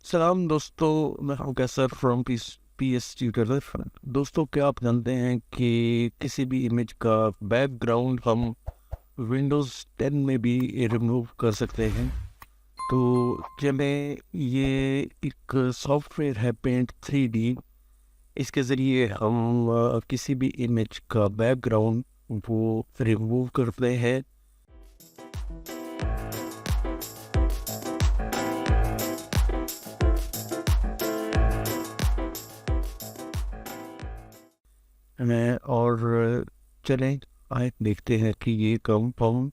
सलाम दोस्तों, मैं हूं कैसर फ्रॉम पी एस ट्यूटर। दोस्तों, क्या आप जानते हैं कि किसी भी इमेज का बैकग्राउंड हम विंडोज़ 10 में भी रिमूव कर सकते हैं। तो चलें, ये एक सॉफ्टवेयर है पेंट 3D। इसके ज़रिए हम किसी भी इमेज का बैकग्राउंड वो रिमूव करते हैं। और चलें आए देखते हैं कि ये काम हम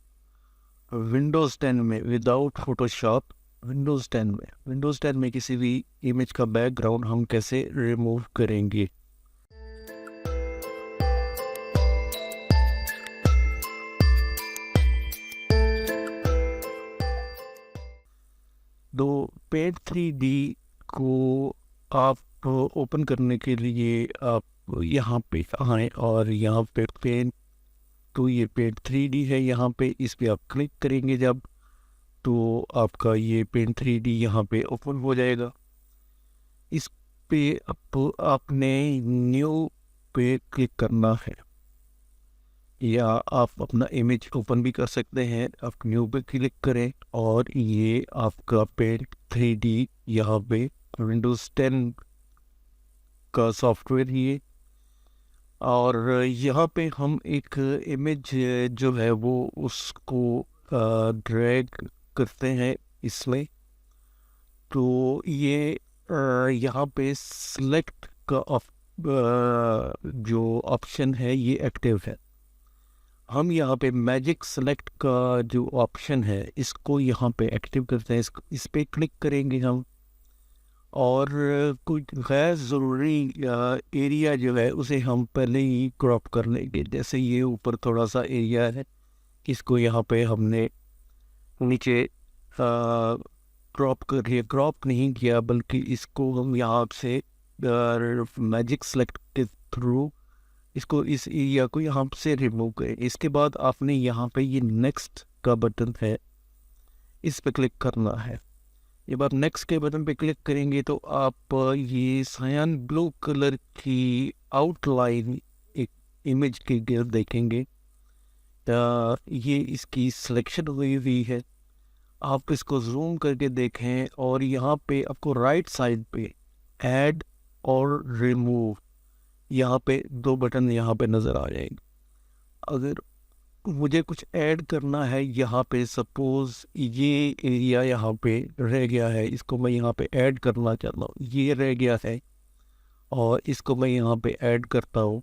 विंडोज़ 10 में विदाउट फोटोशॉप विंडोज़ 10 में किसी भी इमेज का बैकग्राउंड हम कैसे रिमूव करेंगे। तो पेंट 3D को आप ओपन करने के लिए आप यहाँ पे आएँ और यहाँ पे पेंट, तो ये पेंट 3D है। यहाँ पे इस पे आप क्लिक करेंगे जब, तो आपका ये पेंट 3D यहाँ पे ओपन हो जाएगा। इस पे आपने न्यू पे क्लिक करना है, या आप अपना इमेज ओपन भी कर सकते हैं। आप न्यू पे क्लिक करें और ये आपका पेंट 3D यहाँ पे विंडोज़ 10 का सॉफ्टवेयर ये। और यहाँ पे हम एक इमेज जो है वो उसको ड्रैग करते हैं इसमें। तो ये यहाँ पे सिलेक्ट का जो ऑप्शन है ये एक्टिव है। हम यहाँ पे मैजिक सेलेक्ट का जो ऑप्शन है इसको यहाँ पे एक्टिव करते हैं। इस पे क्लिक करेंगे हम, और कुछ गैर ज़रूरी एरिया जो है उसे हम पहले ही क्रॉप कर लेंगे। जैसे ये ऊपर थोड़ा सा एरिया है, इसको यहाँ पे हमने नीचे क्रॉप नहीं किया, बल्कि इसको हम यहाँ से मैजिक सेलेक्ट के थ्रू इसको इस एरिया को यहाँ से रिमूव करें। इसके बाद आपने यहाँ पे ये नेक्स्ट का बटन है, इस पे क्लिक करना है। जब आप नेक्स्ट के बटन पे क्लिक करेंगे तो आप ये सायन ब्लू कलर की आउटलाइन एक इमेज के गिर्द देखेंगे। ये इसकी सिलेक्शन हुई हुई है। आप इसको जूम करके देखें और यहाँ पे आपको राइट साइड पे ऐड और रिमूव, यहाँ पे दो बटन यहाँ पे नज़र आ जाएंगे। अगर मुझे कुछ ऐड करना है यहाँ पे, सपोज़ ये एरिया यहाँ पे रह गया है, इसको मैं यहाँ पे ऐड करना चाहता हूँ, ये रह गया है और इसको मैं यहाँ पे ऐड करता हूँ,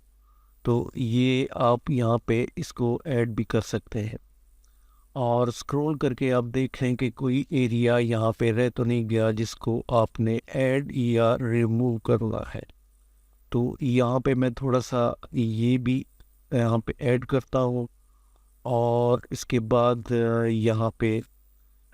तो ये आप यहाँ पे इसको ऐड भी कर सकते हैं। और स्क्रॉल करके आप देख लें कि कोई एरिया यहाँ पे रह तो नहीं गया जिसको आपने ऐड या रिमूव करना है। तो यहाँ पे मैं थोड़ा सा ये भी यहाँ पे ऐड करता हूँ, और इसके बाद यहाँ पे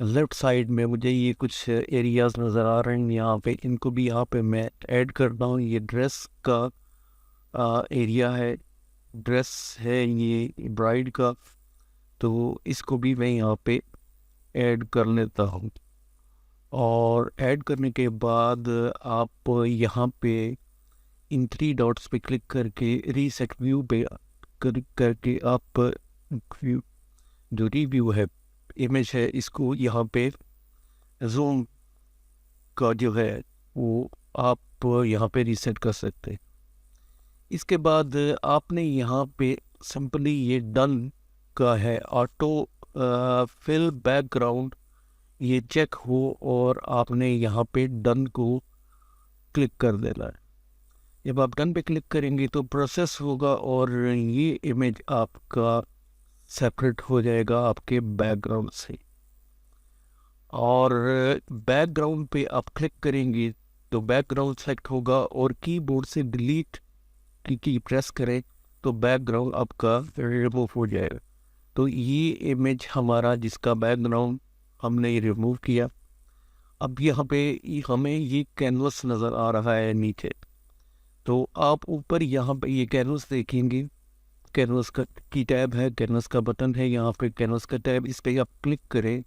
लेफ़्ट साइड में मुझे ये कुछ एरियाज़ नज़र आ रहे हैं, यहाँ पे इनको भी यहाँ पे मैं ऐड करता हूँ। ये ड्रेस का एरिया है, ड्रेस है ये ब्राइड का, तो इसको भी मैं यहाँ पे ऐड कर लेता हूँ। और ऐड करने के बाद आप यहाँ पे इन 3 डॉट्स पे क्लिक करके रीसेट व्यू पे करके आप व्यू जो रिव्यू है इमेज है इसको यहाँ पे जूम का जो है वो आप यहाँ पे रीसेट कर सकते हैं। इसके बाद आपने यहाँ पे सिंपली ये डन का है ऑटो फिल बैकग्राउंड, ये चेक हो और आपने यहाँ पे डन को क्लिक कर देना है। जब आप डन पे क्लिक करेंगे तो प्रोसेस होगा और ये इमेज आपका सेपरेट हो जाएगा आपके बैकग्राउंड से। और बैकग्राउंड पे आप क्लिक करेंगे तो बैकग्राउंड सेलेक्ट होगा, और कीबोर्ड से डिलीट की प्रेस करें तो बैकग्राउंड आपका रिमूव हो जाएगा। तो ये इमेज हमारा जिसका बैकग्राउंड हमने रिमूव किया। अब यहाँ पे हमें ये कैनवस नज़र आ रहा है नीचे, तो आप ऊपर यहाँ पे ये कैनवस देखेंगे, कैनवस का की टैब है, कैनवस का बटन है यहाँ पे, कैनवस का टैब, इस पे आप क्लिक करें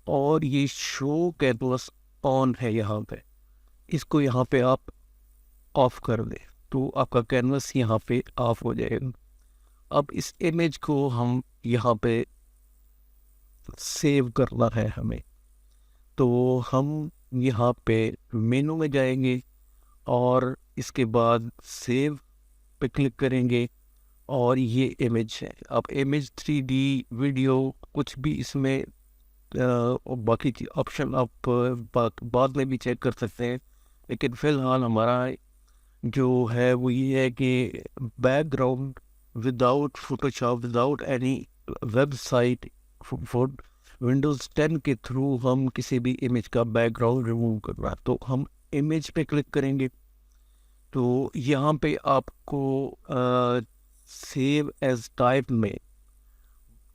और ये शो कैनवस ऑन है यहाँ पे। इसको यहाँ पे आप ऑफ कर दें तो आपका कैनवस यहाँ पे ऑफ हो जाएगा। अब इस इमेज को हम यहाँ पे सेव करना है हमें, तो हम यहाँ पे मेनू में जाएंगे और इसके बाद सेव पे क्लिक करेंगे और ये इमेज है। अब इमेज 3D वीडियो कुछ भी इसमें बाकी ऑप्शन आप बाद में भी चेक कर सकते हैं, लेकिन फ़िलहाल हमारा जो है वो ये है कि background without Photoshop, without any website, for Windows 10 के थ्रू हम किसी भी इमेज का बैकग्राउंड रिमूव करना है। तो हम इमेज पे क्लिक करेंगे तो यहाँ पे आपको सेव एज टाइप में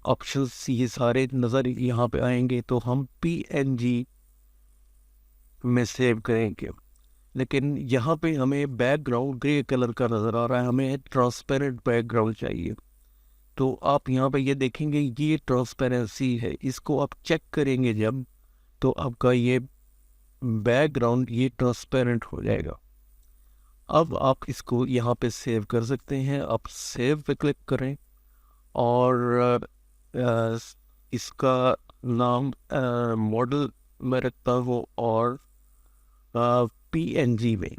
ऑप्शंस ये सारे नज़र यहाँ पे आएंगे। तो हम PNG में सेव करेंगे, लेकिन यहाँ पे हमें बैकग्राउंड ग्रे कलर का नज़र आ रहा है, हमें ट्रांसपेरेंट बैकग्राउंड चाहिए। तो आप यहाँ पे ये देखेंगे ये ट्रांसपेरेंसी है, इसको आप चेक करेंगे जब, तो आपका ये बैकग्राउंड ये ट्रांसपेरेंट हो जाएगा। अब आप इसको यहाँ पे सेव कर सकते हैं। आप सेव पे क्लिक करें और इसका नाम मॉडल में रखता हूँ और PNG में,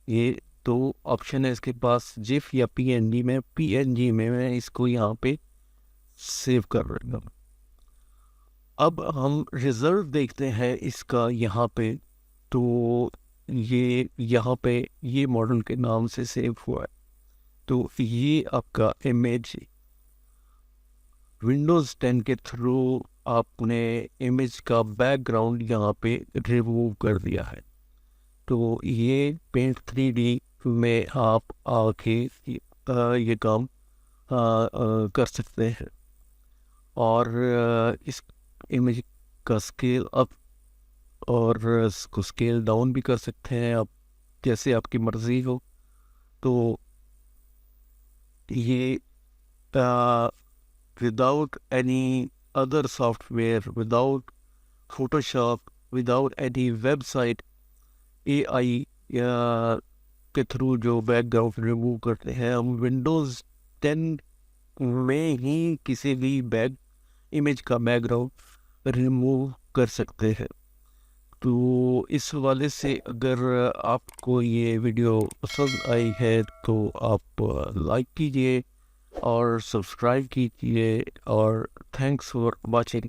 ये दो ऑप्शन है इसके पास, जिफ या PNG में। PNG में मैं इसको यहाँ पे सेव कर रहा हूँ। अब हम रिजल्ट देखते हैं इसका यहाँ पे, तो ये यहाँ पे ये मॉडल के नाम से सेव हुआ है। तो ये आपका इमेज विंडोज़ 10 के थ्रू आपने इमेज का बैकग्राउंड यहाँ पे रिमूव कर दिया है। तो ये पेंट 3D में आप आके ये काम कर सकते हैं और इस इमेज का स्केल अप और इसको स्केल डाउन भी कर सकते हैं आप, जैसे आपकी मर्ज़ी हो। तो ये without any other software, without Photoshop, without any website, AI के थ्रू जो बैकग्राउंड रिमूव करते हैं हम विंडोज़ 10 में ही किसी भी इमेज का बैकग्राउंड रिमूव कर सकते हैं। तो इस हवाले से अगर आपको ये वीडियो पसंद आई है तो आप लाइक कीजिए और सब्सक्राइब कीजिए और थैंक्स फॉर वाचिंग।